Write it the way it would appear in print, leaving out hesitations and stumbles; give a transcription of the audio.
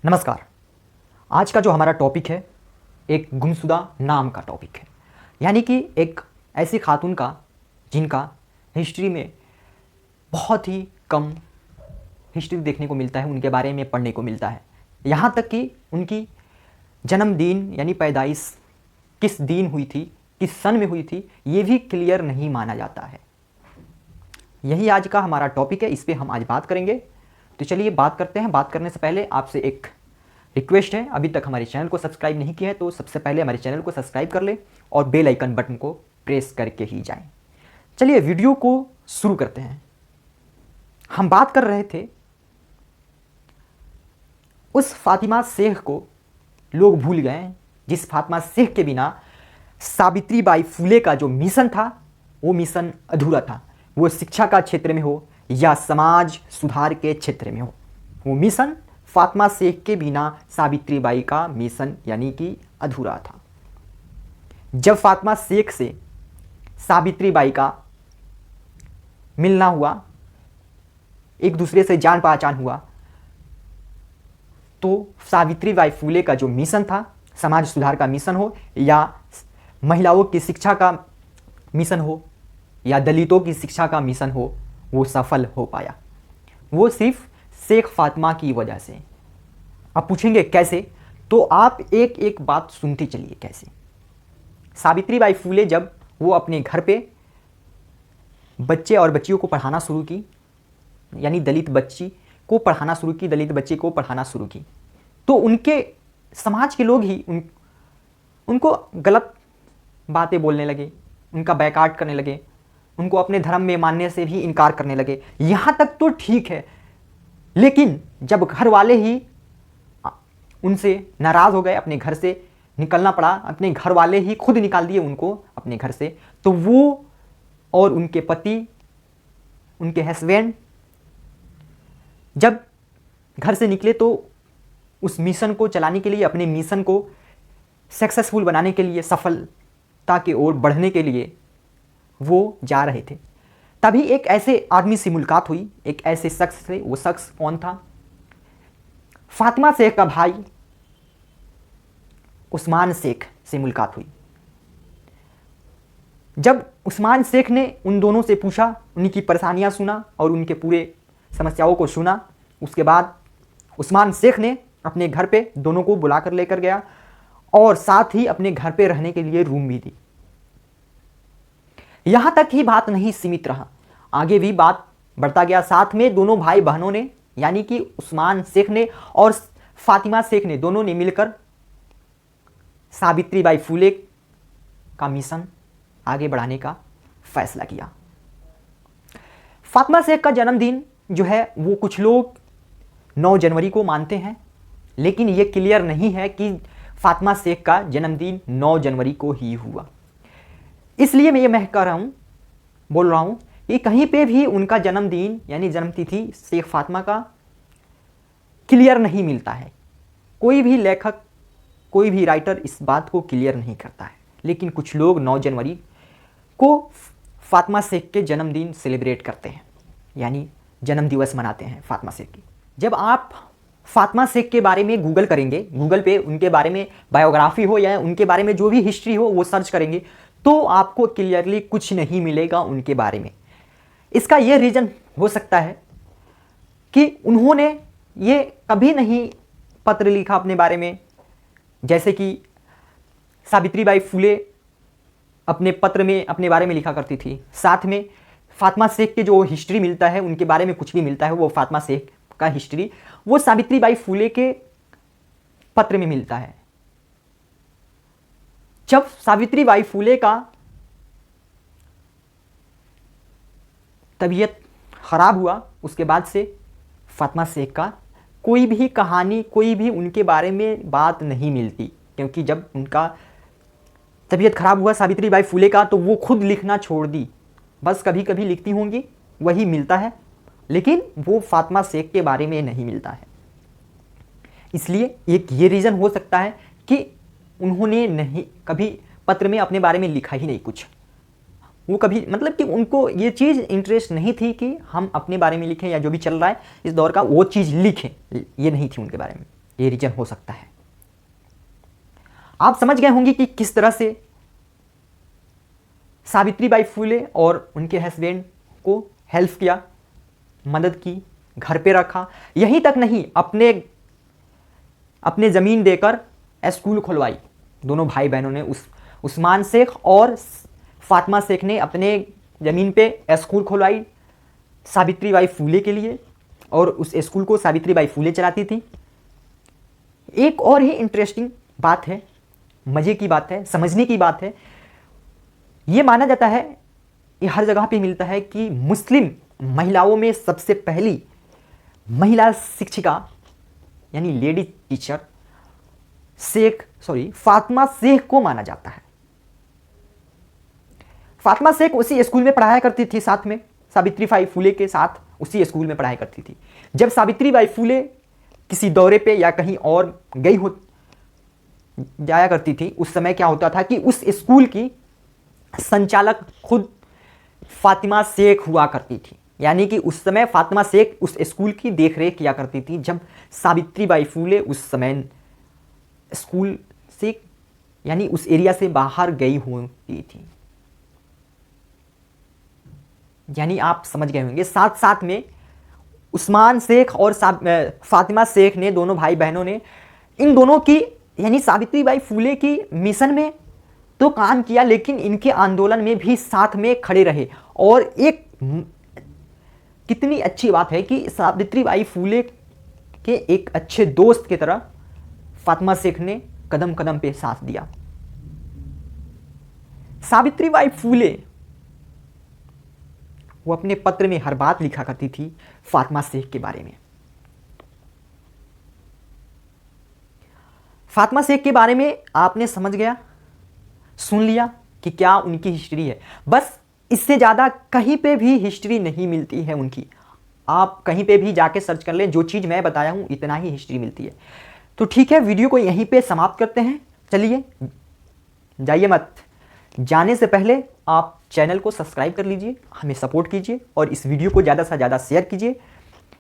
नमस्कार। आज का जो हमारा टॉपिक है एक गुमशुदा नाम का टॉपिक है, यानी कि एक ऐसी खातून का जिनका हिस्ट्री में बहुत ही कम हिस्ट्री देखने को मिलता है, उनके बारे में पढ़ने को मिलता है। यहाँ तक कि उनकी जन्मदिन यानी पैदाइश किस दिन हुई थी, किस सन में हुई थी, ये भी क्लियर नहीं माना जाता है। यही आज का हमारा टॉपिक है, इस पर हम आज बात करेंगे। तो चलिए बात करते हैं। बात करने से पहले आपसे एक रिक्वेस्ट है, अभी तक हमारे चैनल को सब्सक्राइब नहीं किया है तो सबसे पहले हमारे चैनल को सब्सक्राइब कर ले और बेल आइकन बटन को प्रेस करके ही जाएं। चलिए वीडियो को शुरू करते हैं। हम बात कर रहे थे उस फातिमा शेख को लोग भूल गए, जिस फातिमा शेख के बिना सावित्री बाई फुले का जो मिशन था वो मिशन अधूरा था। वो शिक्षा का क्षेत्र में हो या समाज सुधार के क्षेत्र में हो, वो मिशन फातिमा शेख के बिना सावित्री बाई का मिशन यानी कि अधूरा था। जब फातिमा शेख से सावित्री बाई का मिलना हुआ, एक दूसरे से जान पहचान हुआ, तो सावित्री बाई फुले का जो मिशन था, समाज सुधार का मिशन हो या महिलाओं की शिक्षा का मिशन हो या दलितों की शिक्षा का मिशन हो, वो सफल हो पाया। वो सिर्फ शेख फातिमा की वजह से। अब पूछेंगे कैसे, तो आप एक एक बात सुनते चलिए कैसे। सावित्री बाई फुले जब वो अपने घर पे बच्चे और बच्चियों को पढ़ाना शुरू की, यानी दलित बच्ची को पढ़ाना शुरू की, दलित बच्चे को पढ़ाना शुरू की, तो उनके समाज के लोग ही उनको गलत बातें बोलने लगे, उनका बैकाट करने लगे, उनको अपने धर्म में मानने से भी इनकार करने लगे। यहाँ तक तो ठीक है, लेकिन जब घर वाले ही उनसे नाराज़ हो गए, अपने घर से निकलना पड़ा, अपने घर वाले ही खुद निकाल दिए उनको अपने घर से, तो वो और उनके पति, उनके हस्बैंड जब घर से निकले तो उस मिशन को चलाने के लिए, अपने मिशन को सक्सेसफुल बनाने के लिए, सफलता की ओर बढ़ने के लिए वो जा रहे थे। तभी एक ऐसे आदमी से मुलाकात हुई, एक ऐसे शख्स से। वो शख्स कौन था? फातिमा शेख का भाई उस्मान शेख से मुलाकात हुई। जब उस्मान शेख ने उन दोनों से पूछा, उनकी परेशानियां सुना और उनके पूरे समस्याओं को सुना, उसके बाद उस्मान शेख ने अपने घर पे दोनों को बुलाकर लेकर गया और साथ ही अपने घर पे रहने के लिए रूम भी दी। यहां तक ही बात नहीं सीमित रहा, आगे भी बात बढ़ता गया। साथ में दोनों भाई बहनों ने, यानी कि उस्मान शेख ने और फातिमा शेख ने, दोनों ने मिलकर सावित्री बाई फुले का मिशन आगे बढ़ाने का फैसला किया। फातिमा शेख का जन्मदिन जो है वो कुछ लोग 9 जनवरी को मानते हैं, लेकिन ये क्लियर नहीं है कि फातिमा शेख का जन्मदिन 9 जनवरी को ही हुआ। इसलिए मैं कह रहा हूँ, बोल रहा हूँ कि कहीं पे भी उनका जन्मदिन यानी जन्मतिथि शेख फातिमा का क्लियर नहीं मिलता है। कोई भी लेखक, कोई भी राइटर इस बात को क्लियर नहीं करता है, लेकिन कुछ लोग 9 जनवरी को फातिमा शेख के जन्मदिन सेलिब्रेट करते हैं, यानी जन्म दिवस मनाते हैं फातिमा शेख की। जब आप फातिमा शेख के बारे में गूगल करेंगे, गूगल पे उनके बारे में बायोग्राफी हो या उनके बारे में जो भी हिस्ट्री हो वो सर्च करेंगे, तो आपको क्लियरली कुछ नहीं मिलेगा उनके बारे में। इसका यह रीज़न हो सकता है कि उन्होंने ये कभी नहीं पत्र लिखा अपने बारे में, जैसे कि सावित्री बाई फुले अपने पत्र में अपने बारे में लिखा करती थी। साथ में फातिमा शेख के जो हिस्ट्री मिलता है, उनके बारे में कुछ भी मिलता है, वो फातिमा शेख का हिस्ट्री वो सावित्री बाई फुले के पत्र में मिलता है। जब सावित्री बाई फुले का तबीयत खराब हुआ, उसके बाद से फातिमा शेख का कोई भी कहानी, कोई भी उनके बारे में बात नहीं मिलती, क्योंकि जब उनका तबीयत खराब हुआ सावित्री बाई फुले का, तो वो खुद लिखना छोड़ दी। बस कभी कभी लिखती होंगी, वही मिलता है, लेकिन वो फातिमा शेख के बारे में नहीं मिलता है। इसलिए एक ये रीज़न हो सकता है कि उन्होंने नहीं कभी पत्र में अपने बारे में लिखा ही नहीं कुछ। वो कभी, मतलब कि उनको ये चीज़ इंटरेस्ट नहीं थी कि हम अपने बारे में लिखें या जो भी चल रहा है इस दौर का वो चीज़ लिखें, ये नहीं थी उनके बारे में। ये रीजन हो सकता है। आप समझ गए होंगे कि किस तरह से सावित्रीबाई फुले और उनके हस्बैंड को हेल्प किया, मदद की, घर पे रखा। यहीं तक नहीं, अपने ज़मीन देकर स्कूल खुलवाई। दोनों भाई बहनों ने, उस्मान शेख और फातिमा शेख ने अपने ज़मीन पे स्कूल खुलवाई सावित्रीबाई फुले के लिए, और उस स्कूल को सावित्रीबाई फुले चलाती थी। एक और ही इंटरेस्टिंग बात है, मज़े की बात है, समझने की बात है। ये माना जाता है, ये हर जगह पे मिलता है कि मुस्लिम महिलाओं में सबसे पहली महिला शिक्षिका यानी लेडी टीचर फातिमा शेख को माना जाता है। फातिमा शेख उसी स्कूल में पढ़ाया करती थी, साथ में सावित्रीबाई फुले के साथ उसी स्कूल में पढ़ाई करती थी। जब सावित्रीबाई फुले किसी दौरे पे या कहीं और जाया करती थी, उस समय क्या होता था कि उस स्कूल की संचालक खुद फातिमा शेख हुआ करती थी। यानी कि उस समय फातिमा शेख उस स्कूल की देखरेख किया करती थी, जब सावित्रीबाई फुले उस समय स्कूल से यानी उस एरिया से बाहर गई होती थी। यानी आप समझ गए होंगे, साथ साथ में उस्मान शेख और फातिमा शेख ने, दोनों भाई बहनों ने इन दोनों की यानी सावित्रीबाई फुले की मिशन में तो काम किया, लेकिन इनके आंदोलन में भी साथ में खड़े रहे। और एक कितनी अच्छी बात है कि सावित्रीबाई फुले के एक अच्छे दोस्त की तरह फातिमा शेख ने कदम कदम पे साथ दिया। सावित्रीबाई फुले वो अपने पत्र में हर बात लिखा करती थी फातिमा शेख के बारे में। फातिमा शेख के बारे में आपने समझ गया, सुन लिया कि क्या उनकी हिस्ट्री है। बस इससे ज़्यादा कहीं पे भी हिस्ट्री नहीं मिलती है उनकी। आप कहीं पे भी जाके सर्च कर लें, जो चीज़ मैं बताया हूँ इतना ही हिस्ट्री मिलती है। तो ठीक है, वीडियो को यहीं पे समाप्त करते हैं। चलिए, जाइए मत, जाने से पहले आप चैनल को सब्सक्राइब कर लीजिए, हमें सपोर्ट कीजिए और इस वीडियो को ज़्यादा से ज़्यादा शेयर कीजिए।